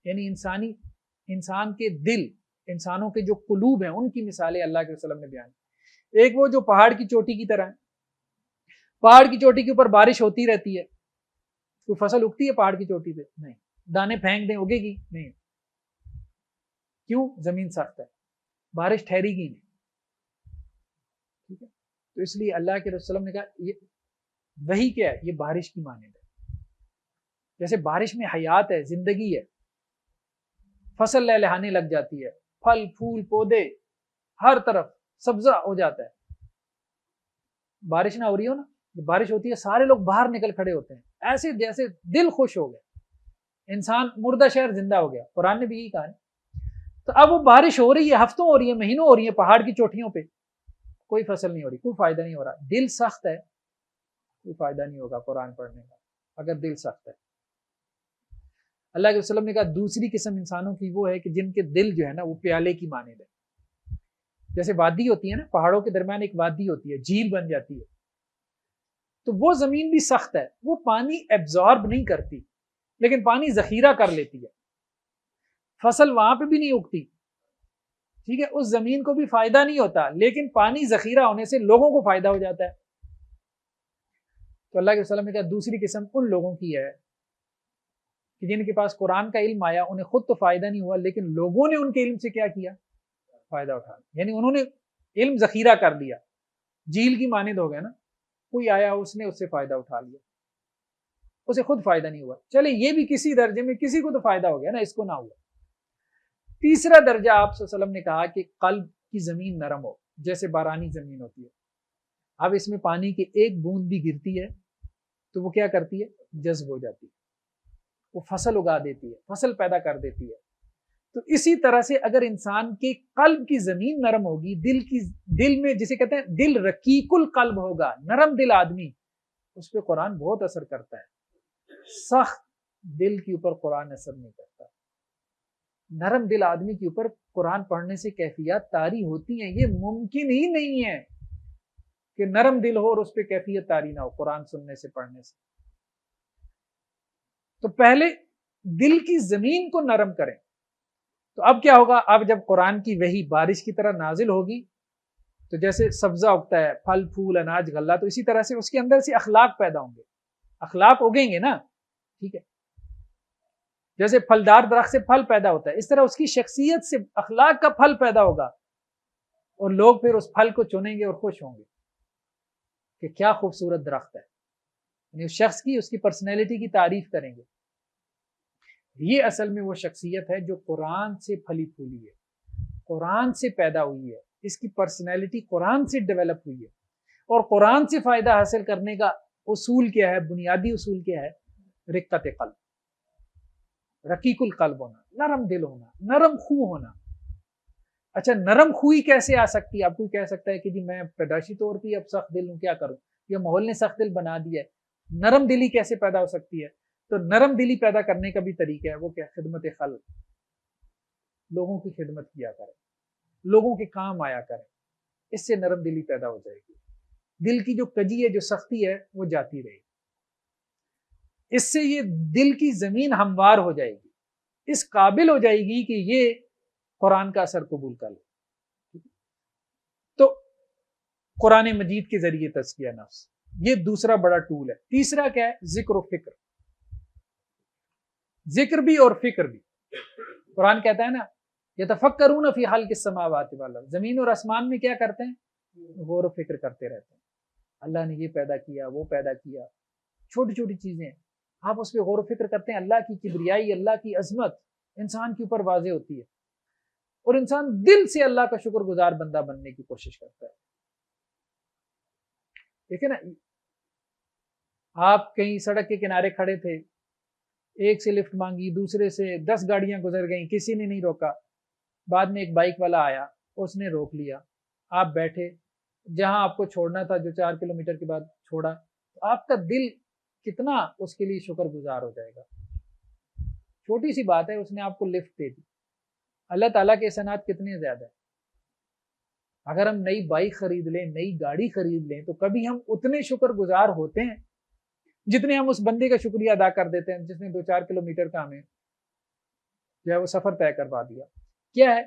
یعنی انسان کے دل، انسانوں کے جو قلوب ہیں ان کی مثالیں اللہ کے رسول نے بیان کی. ایک وہ جو پہاڑ کی چوٹی کی طرح ہے، پہاڑ کی چوٹی کے اوپر بارش ہوتی رہتی ہے، کوئی فصل اگتی ہے پہاڑ کی چوٹی پہ؟ نہیں. دانے پھینک دیں اگے گی؟ نہیں. کیوں؟ زمین سخت ہے، بارش ٹھہری گی نہیں. ٹھیک ہے. تو اس لیے اللہ کے رسول نے کہا یہ وہی کیا ہے، یہ بارش کی مانند ہے. جیسے بارش میں حیات ہے، زندگی ہے، فصل لہلہانے لگ جاتی ہے، پھل پھول پودے ہر طرف سبزہ ہو جاتا ہے. بارش نہ ہو رہی ہو نا، جب بارش ہوتی ہے سارے لوگ باہر نکل کھڑے ہوتے ہیں، ایسے جیسے دل خوش ہو گئے، انسان مردہ شہر زندہ ہو گیا. قرآن نے بھی یہی کہا ہے. تو اب وہ بارش ہو رہی ہے، ہفتوں ہو رہی ہے، مہینوں ہو رہی ہے پہاڑ کی چوٹیوں پہ، کوئی فصل نہیں ہو رہی، کوئی فائدہ نہیں ہو رہا. دل سخت ہے، کوئی فائدہ نہیں ہوگا قرآن پڑھنے کا اگر دل سخت ہے. اللہ کے وسلم نے کہا دوسری قسم انسانوں کی وہ ہے کہ جن کے دل جو ہے نا وہ پیالے کی مانند ہے. جیسے وادی ہوتی ہے نا، پہاڑوں کے درمیان ایک وادی ہوتی ہے، جھیل بن جاتی ہے، تو وہ زمین بھی سخت ہے، وہ پانی ایبزارب نہیں کرتی لیکن پانی ذخیرہ کر لیتی ہے. فصل وہاں پہ بھی نہیں اگتی، ٹھیک ہے، اس زمین کو بھی فائدہ نہیں ہوتا، لیکن پانی ذخیرہ ہونے سے لوگوں کو فائدہ ہو جاتا ہے. تو اللہ کے وسلم نے کہا دوسری قسم ان لوگوں کی ہے کہ جن کے پاس قرآن کا علم آیا، انہیں خود تو فائدہ نہیں ہوا لیکن لوگوں نے ان کے علم سے کیا کیا؟ فائدہ اٹھا لیا. یعنی انہوں نے علم ذخیرہ کر لیا، جھیل کی مانند ہو گیا نا، کوئی آیا اس نے اس سے فائدہ اٹھا لیا، اسے خود فائدہ نہیں ہوا. چلے یہ بھی کسی درجے میں کسی کو تو فائدہ ہو گیا نا، اس کو نہ ہوا. تیسرا درجہ آپ صلی اللہ علیہ وسلم نے کہا کہ قلب کی زمین نرم ہو، جیسے بارانی زمین ہوتی ہے. اب اس میں پانی کی ایک بوند بھی گرتی ہے تو وہ کیا کرتی ہے؟ جذب ہو جاتی ہے، وہ فصل اگا دیتی ہے، فصل پیدا کر دیتی ہے. تو اسی طرح سے اگر انسان کے قلب کی زمین نرم ہوگی، دل میں جسے کہتے ہیں دل رقیق القلب ہوگا، نرم دل آدمی، اس پہ قرآن بہت اثر کرتا ہے۔ سخت دل کے اوپر قرآن اثر نہیں کرتا۔ نرم دل آدمی کے اوپر قرآن پڑھنے سے کیفیت طاری ہوتی ہیں۔ یہ ممکن ہی نہیں ہے کہ نرم دل ہو اور اس پہ کیفیت طاری نہ ہو قرآن سننے سے، پڑھنے سے۔ تو پہلے دل کی زمین کو نرم کریں۔ تو اب کیا ہوگا؟ اب جب قرآن کی وحی بارش کی طرح نازل ہوگی تو جیسے سبزہ اگتا ہے، پھل پھول اناج غلہ، تو اسی طرح سے اس کے اندر سے اخلاق پیدا ہوں گے، اخلاق اگیں گے نا، ٹھیک ہے؟ جیسے پھلدار درخت سے پھل پیدا ہوتا ہے، اس طرح اس کی شخصیت سے اخلاق کا پھل پیدا ہوگا، اور لوگ پھر اس پھل کو چنیں گے اور خوش ہوں گے کہ کیا خوبصورت درخت ہے، یعنی اس شخص کی، اس کی پرسنالٹی کی تعریف کریں گے۔ یہ اصل میں وہ شخصیت ہے جو قرآن سے پھلی پھولی ہے، قرآن سے پیدا ہوئی ہے، اس کی پرسنالٹی قرآن سے ڈیولپ ہوئی ہے۔ اور قرآن سے فائدہ حاصل کرنے کا اصول کیا ہے؟ بنیادی اصول کیا ہے؟ رقت قلب، رقیق القلب ہونا، نرم دل ہونا، نرم خو ہونا۔ اچھا، نرم خوئی کیسے آ سکتی ہے؟ آپ کوئی کہہ سکتا ہے کہ جی میں پیدائشی طور پہ اب سخت دل ہوں، کیا کروں؟ یا ماحول نے سخت دل بنا دیا ہے۔ نرم دلی کیسے پیدا ہو سکتی ہے؟ تو نرم دلی پیدا کرنے کا بھی طریقہ ہے، وہ کیا؟ خدمت خلق، لوگوں کی خدمت کیا کریں، لوگوں کے کام آیا کریں، اس سے نرم دلی پیدا ہو جائے گی۔ دل کی جو کجی ہے، جو سختی ہے، وہ جاتی رہے گی۔ اس سے یہ دل کی زمین ہموار ہو جائے گی، اس قابل ہو جائے گی کہ یہ قرآن کا اثر قبول کر لے۔ تو قرآن مجید کے ذریعے تزکیہ نفس، یہ دوسرا بڑا ٹول ہے۔ تیسرا کیا ہے؟ ذکر و فکر، ذکر بھی اور فکر بھی۔ قرآن کہتا ہے نا یتفکرون فی خلق السماوات والارض، زمین اور آسمان میں کیا کرتے ہیں؟ غور و فکر کرتے رہتے ہیں۔ اللہ نے یہ پیدا کیا، وہ پیدا کیا، چھوٹی چھوٹی چیزیں، آپ اس پہ غور و فکر کرتے ہیں۔ اللہ کی کبریائی، اللہ کی عظمت انسان کے اوپر واضح ہوتی ہے، اور انسان دل سے اللہ کا شکر گزار بندہ بننے کی کوشش کرتا ہے۔ دیکھیں نا، آپ کہیں سڑک کے کنارے کھڑے تھے، ایک سے لفٹ مانگی، دوسرے سے 10 گاڑیاں گزر گئیں، کسی نے نہیں روکا، بعد میں ایک بائک والا آیا، اس نے روک لیا، آپ بیٹھے، جہاں آپ کو چھوڑنا تھا جو 4 کلومیٹر کے بعد چھوڑا، تو آپ کا دل کتنا اس کے لیے شکر گزار ہو جائے گا۔ چھوٹی سی بات ہے، اس نے آپ کو لفٹ دے دی۔ اللہ تعالیٰ کے احسانات کتنے زیادہ ہیں۔ اگر ہم نئی بائک خرید لیں، نئی گاڑی خرید لیں، تو کبھی ہم اتنے شکر گزار ہوتے ہیں جتنے ہم اس بندے کا شکریہ ادا کر دیتے ہیں جس نے 2-4 کلومیٹر کا ہمیں جو ہے وہ سفر طے کروا دیا۔ کیا ہے؟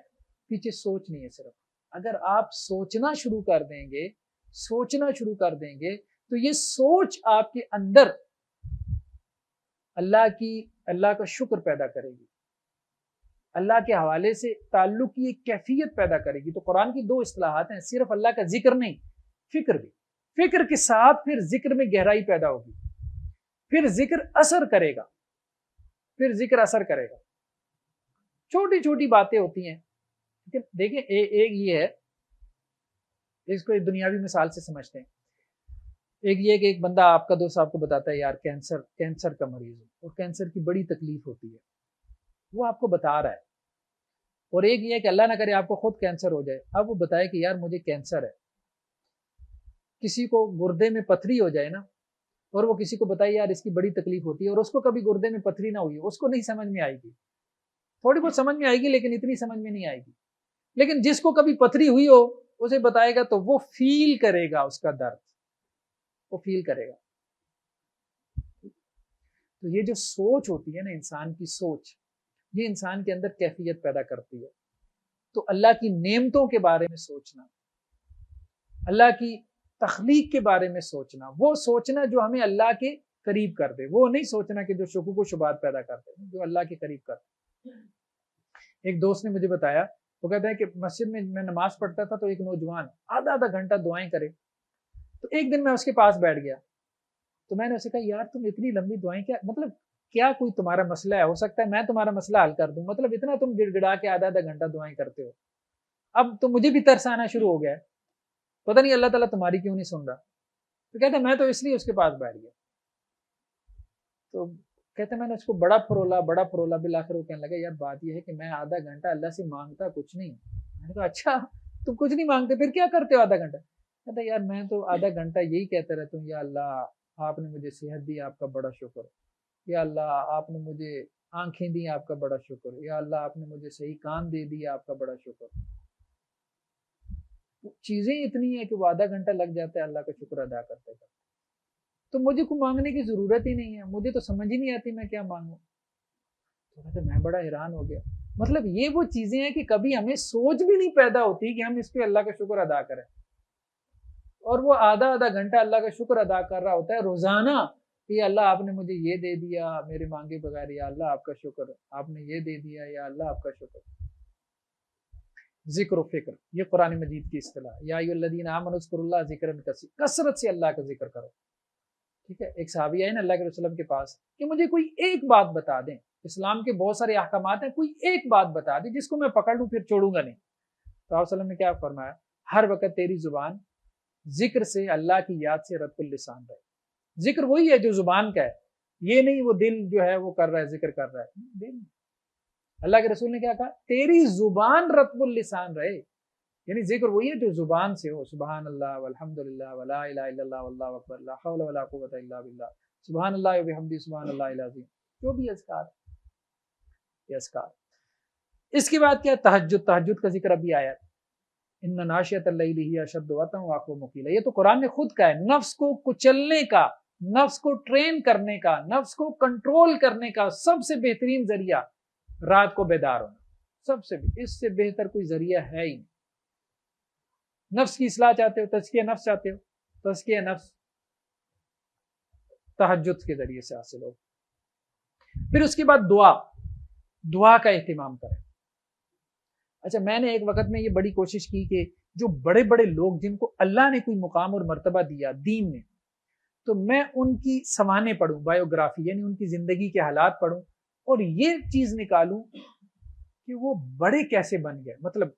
پیچھے سوچ نہیں ہے صرف۔ اگر آپ سوچنا شروع کر دیں گے، سوچنا شروع کر دیں گے، تو یہ سوچ آپ کے اندر اللہ کا شکر پیدا کرے گی، اللہ کے حوالے سے تعلق کی ایک کیفیت پیدا کرے گی۔ تو قرآن کی 2 اصطلاحات ہیں، صرف اللہ کا ذکر نہیں، فکر بھی۔ فکر کے ساتھ پھر ذکر میں گہرائی پیدا ہوگی، پھر ذکر اثر کرے گا، پھر ذکر اثر کرے گا۔ چھوٹی چھوٹی باتیں ہوتی ہیں، دیکھیں ایک یہ ہے، اس کو ایک دنیاوی مثال سے سمجھتے ہیں۔ ایک یہ کہ ایک بندہ آپ کا دوست آپ کو بتاتا ہے یار کینسر کا مریض ہے اور کینسر کی بڑی تکلیف ہوتی ہے، وہ آپ کو بتا رہا ہے۔ اور ایک یہ کہ اللہ نہ کرے آپ کو خود کینسر ہو جائے، اب وہ بتائے کہ یار مجھے کینسر ہے۔ کسی کو گردے میں پتھری ہو جائے نا، اور وہ کسی کو بتائے یار اس کی بڑی تکلیف ہوتی ہے، اور اس کو کبھی گردے میں پتھری نہ ہوئی، اس کو نہیں سمجھ میں آئے گی، تھوڑی بہت سمجھ میں آئے گی لیکن اتنی سمجھ میں نہیں آئے گی۔ لیکن جس کو کبھی پتھری ہوئی ہو اسے بتائے گا تو وہ فیل کرے گا، اس کا درد وہ فیل کرے گا۔ تو یہ جو سوچ ہوتی ہے نا، انسان کی سوچ، یہ انسان کے اندر کیفیت پیدا کرتی ہے۔ تو اللہ کی نعمتوں کے بارے میں سوچنا، اللہ کی تخلیق کے بارے میں سوچنا، وہ سوچنا جو ہمیں اللہ کے قریب کر دے، وہ نہیں سوچنا کہ جو شکوک و شبہات پیدا کرتے ہیں، جو اللہ کے قریب کر دے۔ ایک دوست نے مجھے بتایا، وہ کہتا ہے کہ مسجد میں نماز پڑھتا تھا تو ایک نوجوان آدھا گھنٹہ دعائیں کرے، تو ایک دن میں اس کے پاس بیٹھ گیا، تو میں نے اسے کہا یار تم اتنی لمبی دعائیں کیا کوئی تمہارا مسئلہ ہے؟ ہو سکتا ہے میں تمہارا مسئلہ حل کر دوں، مطلب اتنا تم گڑ گڑا کے آدھا گھنٹہ دعائیں کرتے ہو۔ اب تو مجھے بھی ترس آنا شروع ہو گیا ہے، پتہ نہیں اللہ تعالیٰ تمہاری کیوں نہیں سن رہا۔ تو کہتا ہے میں تو اس لیے اس کے پاس بیٹھ گیا۔ تو کہتے میں نے اس کو بڑا پرولا بالآخر وہ کہنے لگا یار بات یہ ہے کہ میں آدھا گھنٹہ اللہ سے مانگتا کچھ نہیں. میں نے کہا اچھا تم کچھ نہیں مانگتے پھر کیا کرتے ہو آدھا گھنٹہ؟ کہتا یار میں تو آدھا گھنٹہ یہی کہتا رہتا ہوں یا اللہ آپ نے مجھے صحت دی آپ کا بڑا شکر, یا اللہ آپ نے مجھے آنکھیں دی آپ کا بڑا شکر, یا اللہ آپ نے مجھے صحیح کان دے دی آپ کا بڑا شکر. چیزیں اتنی ہیں کہ وہ آدھا گھنٹہ لگ جاتا ہے اللہ کا شکر ادا کرتے کرتے. تو مجھے کوئی مانگنے کی ضرورت ہی نہیں ہے, مجھے تو سمجھ ہی نہیں آتی میں کیا مانگوں. تو کہتے میں بڑا حیران ہو گیا. مطلب یہ وہ چیزیں ہیں کہ کبھی ہمیں سوچ بھی نہیں پیدا ہوتی کہ ہم اس پہ اللہ کا شکر ادا کریں, اور وہ آدھا گھنٹہ اللہ کا شکر ادا کر رہا ہوتا ہے روزانہ کہ اللہ آپ نے مجھے یہ دے دیا میرے مانگے بغیر, یا اللہ آپ کا شکر, آپ نے یہ دے دیا یا اللہ آپ کا شکر. ذکر و فکر یہ قرآن مجید کی اصطلاح, یا ایھا الذین آمنوا اذکروا اللہ ذکرا کثیرا, کثرت سے اللہ کا ذکر کرو. ٹھیک ہے, ایک صحابی آئے نا اللہ کے رسول کے پاس کہ مجھے کوئی ایک بات بتا دیں, اسلام کے بہت سارے احکامات ہیں, کوئی ایک بات بتا دیں جس کو میں پکڑ لوں پھر چھوڑوں گا نہیں. تو آپ وسلم نے کیا فرمایا, ہر وقت تیری زبان ذکر سے اللہ کی یاد سے رب اللسان رہے. ذکر وہی ہے جو زبان کا ہے, یہ نہیں وہ دل جو ہے وہ کر رہا ہے ذکر کر رہا ہے. دل اللہ کے رسول نے کیا کہا, تیری زبان رب اللسان رہے, یعنی ذکر وہی ہے جو زبان سے ہو. سبحان اللہ والحمد للہ ولا الہ الا اللہ واللہ اکبر لا حول ولا قوۃ الا باللہ سبحان اللہ وبحمدہ سبحان اللہ العظیم, جو بھی اذکار یہ اذکار. اس کے بعد کیا, تہجد کا ذکر ابھی آیا, ان ناشئۃ اللیل ہی اشد وطئا واقوم قیلا. یہ تو قرآن نے خود کہا ہے, نفس کو کچلنے کا, نفس کو ٹرین کرنے کا, نفس کو کنٹرول کرنے کا سب سے بہترین ذریعہ رات کو بیدار ہونا. سب سے اس سے بہتر کوئی ذریعہ ہے ہی نہیں. نفس کی اصلاح چاہتے ہو, تزکیہ نفس چاہتے ہو, تزکیہ نفس تہجد کے ذریعے سے حاصل ہو. پھر اس کے بعد دعا کا اہتمام کریں. اچھا میں نے ایک وقت میں یہ بڑی کوشش کی کہ جو بڑے بڑے لوگ جن کو اللہ نے کوئی مقام اور مرتبہ دیا دین میں, تو میں ان کی سوانح پڑھوں, بایوگرافی یعنی ان کی زندگی کے حالات پڑھوں, اور یہ چیز نکالوں کہ وہ بڑے کیسے بن گئے, مطلب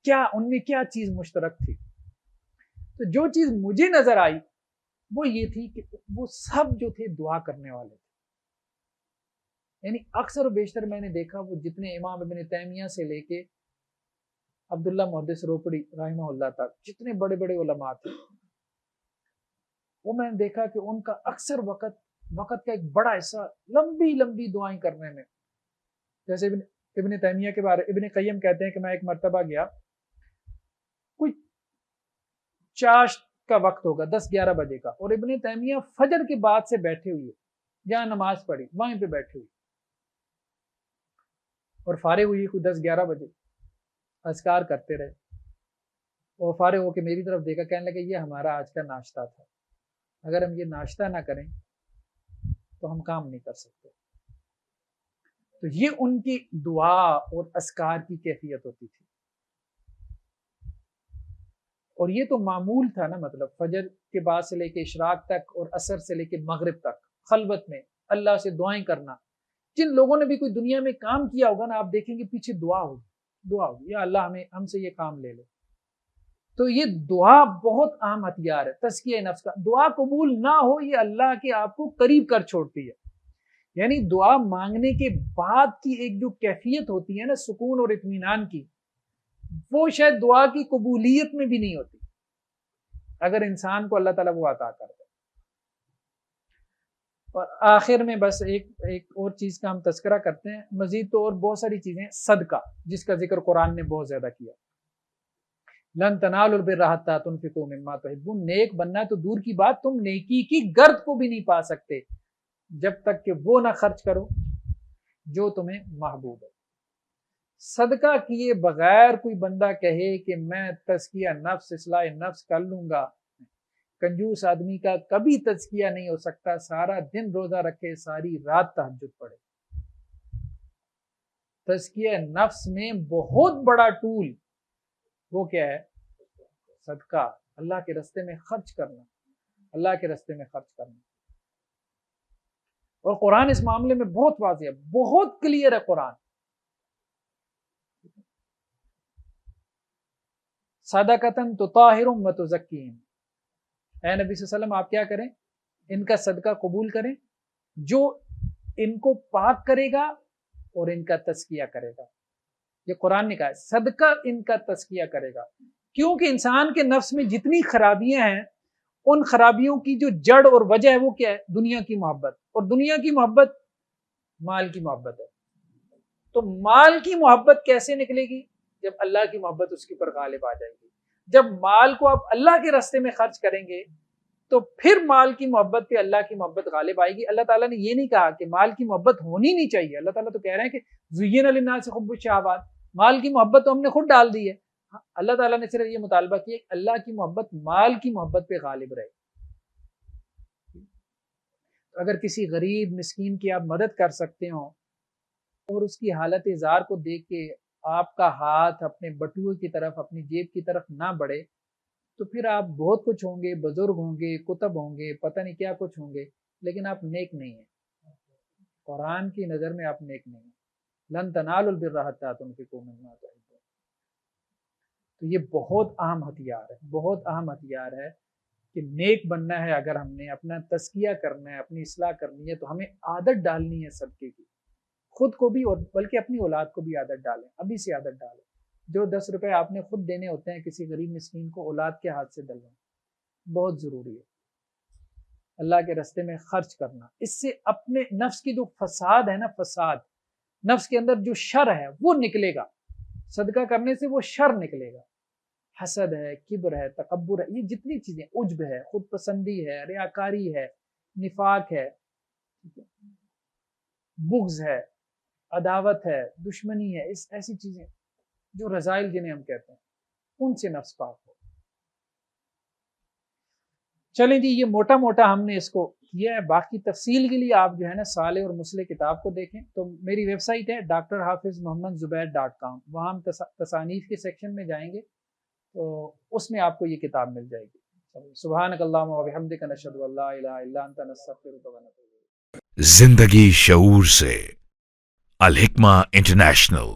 کیا ان میں کیا چیز مشترک تھی. تو جو چیز مجھے نظر آئی وہ یہ تھی کہ وہ سب جو تھے دعا کرنے والے تھے. یعنی اکثر و بیشتر میں نے دیکھا وہ جتنے امام ابن تیمیہ سے لے کے عبداللہ محدث روپڑی رحمہ اللہ تک جتنے بڑے بڑے علماء تھے, وہ میں نے دیکھا کہ ان کا اکثر وقت کا ایک بڑا حصہ لمبی دعائیں کرنے میں. جیسے ابن تیمیہ کے بارے ابن قیم کہتے ہیں کہ میں ایک مرتبہ گیا, کوئی چاشت کا وقت ہوگا 10-11 بجے کا, اور ابن تیمیہ فجر کے بعد سے بیٹھے ہوئے, جہاں نماز پڑھی وہیں پہ بیٹھے ہوئے, اور فارغ ہوئی کوئی 10-11 بجے, اذکار کرتے رہے, اور فارغ ہو کے میری طرف دیکھا, کہنے لگے یہ ہمارا آج کا ناشتہ تھا, اگر ہم یہ ناشتہ نہ کریں تو ہم کام نہیں کر سکتے. تو یہ ان کی دعا اور اذکار کی کیفیت ہوتی تھی. اور یہ تو معمول تھا نا, مطلب فجر کے بعد سے لے کے اشراق تک اور عصر سے لے کے مغرب تک خلوت میں اللہ سے دعائیں کرنا. جن لوگوں نے بھی کوئی دنیا میں کام کیا ہوگا نا, آپ دیکھیں گے پیچھے دعا ہوگی, یا اللہ ہم سے یہ کام لے لے. تو یہ دعا بہت اہم ہتھیار ہے تزکیہ نفس کا. دعا قبول نہ ہو یہ اللہ کے آپ کو قریب کر چھوڑتی ہے. یعنی دعا مانگنے کے بعد کی ایک جو کیفیت ہوتی ہے نا سکون اور اطمینان کی, وہ شاید دعا کی قبولیت میں بھی نہیں ہوتی اگر انسان کو اللہ تعالیٰ وہ عطا کر دے. اور آخر میں بس ایک اور چیز کا ہم تذکرہ کرتے ہیں, مزید تو اور بہت ساری چیزیں. صدقہ جس کا ذکر قرآن نے بہت زیادہ کیا, لن تنالوا البر حتی تنفقوا مما تحبون, نیک بننا تو دور کی بات, تم نیکی کی گرد کو بھی نہیں پا سکتے جب تک کہ وہ نہ خرچ کرو جو تمہیں محبوب ہے. صدقہ کیے بغیر کوئی بندہ کہے کہ میں تزکیہ نفس اصلاح نفس کر لوں گا, کنجوس آدمی کا کبھی تزکیہ نہیں ہو سکتا. سارا دن روزہ رکھے, ساری رات تہجد پڑھے. تزکیہ نفس میں بہت بڑا ٹول وہ کیا ہے, صدقہ, اللہ کے راستے میں خرچ کرنا, اللہ کے راستے میں خرچ کرنا. اور قرآن اس معاملے میں بہت واضح ہے, بہت کلیئر ہے قرآن. صدقۃ تطہرہم وتزکیہم, اے نبی صلی اللہ علیہ وسلم آپ کیا کریں, ان کا صدقہ قبول کریں جو ان کو پاک کرے گا اور ان کا تزکیہ کرے گا. یہ قرآن نے کہا ہے صدقہ ان کا تزکیہ کرے گا. کیونکہ انسان کے نفس میں جتنی خرابیاں ہیں ان خرابیوں کی جو جڑ اور وجہ ہے وہ کیا ہے؟ دنیا کی محبت. اور دنیا کی محبت مال کی محبت ہے. تو مال کی محبت کیسے نکلے گی؟ جب اللہ کی محبت اس کے اوپر غالب آ جائے گی. جب مال کو آپ اللہ کے راستے میں خرچ کریں گے تو پھر مال کی محبت پہ اللہ کی محبت غالب آئے گی. اللہ تعالیٰ نے یہ نہیں کہا کہ مال کی محبت ہونی نہیں چاہیے. اللہ تعالیٰ تو کہہ رہے ہیں کہ زین للناس حب الشہوات، مال کی محبت تو ہم نے خود ڈال دی ہے. اللہ تعالیٰ نے صرف یہ مطالبہ کیا کہ اللہ کی محبت مال کی محبت پہ غالب رہے. اگر کسی غریب مسکین کی آپ مدد کر سکتے ہو اور اس کی حالت زار کو دیکھ کے آپ کا ہاتھ اپنے بٹوے کی طرف، اپنی جیب کی طرف نہ بڑھے، تو پھر آپ بہت کچھ ہوں گے، بزرگ ہوں گے، کتب ہوں گے، پتہ نہیں کیا کچھ ہوں گے، لیکن آپ نیک نہیں ہیں. قرآن کی نظر میں آپ نیک نہیں ہیں. لن تنالوا البر حتی تنفقوا مما تحبون. تو یہ بہت اہم ہتھیار ہے، بہت اہم ہتھیار ہے کہ نیک بننا ہے. اگر ہم نے اپنا تزکیہ کرنا ہے، اپنی اصلاح کرنی ہے، تو ہمیں عادت ڈالنی ہے صدقے کی. خود کو بھی اور بلکہ اپنی اولاد کو بھی عادت ڈالیں. ابھی سے عادت ڈالیں. جو 10 روپے آپ نے خود دینے ہوتے ہیں کسی غریب مسکین کو، اولاد کے ہاتھ سے ڈلوائیں. بہت ضروری ہے اللہ کے راستے میں خرچ کرنا. اس سے اپنے نفس کی جو فساد ہے نا، فساد نفس کے اندر جو شر ہے وہ نکلے گا. صدقہ کرنے سے وہ شر نکلے گا. حسد ہے، کبر ہے، تکبر ہے، یہ جتنی چیزیں، عجب ہے، خود پسندی ہے، ریاکاری ہے، نفاق ہے، بغض ہے، عداوت ہے، دشمنی ہے، اس ایسی چیزیں جو رذائل جنہیں ہم کہتے ہیں، ان سے نفس پاک ہو. چلیں جی، یہ موٹا موٹا ہم نے اس کو کیا ہے. باقی تفصیل کے لیے آپ جو ہے نا صالح اور مسلح کتاب کو دیکھیں. تو میری ویب سائٹ ہے drhafizmohammadzubیر.com. وہاں ہم تصانیف کے سیکشن میں جائیں گے تو اس میں آپ کو یہ کتاب مل جائے گی. سبحانک اللہم و بحمدک، نشہد ان لا الہ الا انت، نستغفرک و نتوب الیک. زندگی شعور سے، الحکمہ انٹرنیشنل.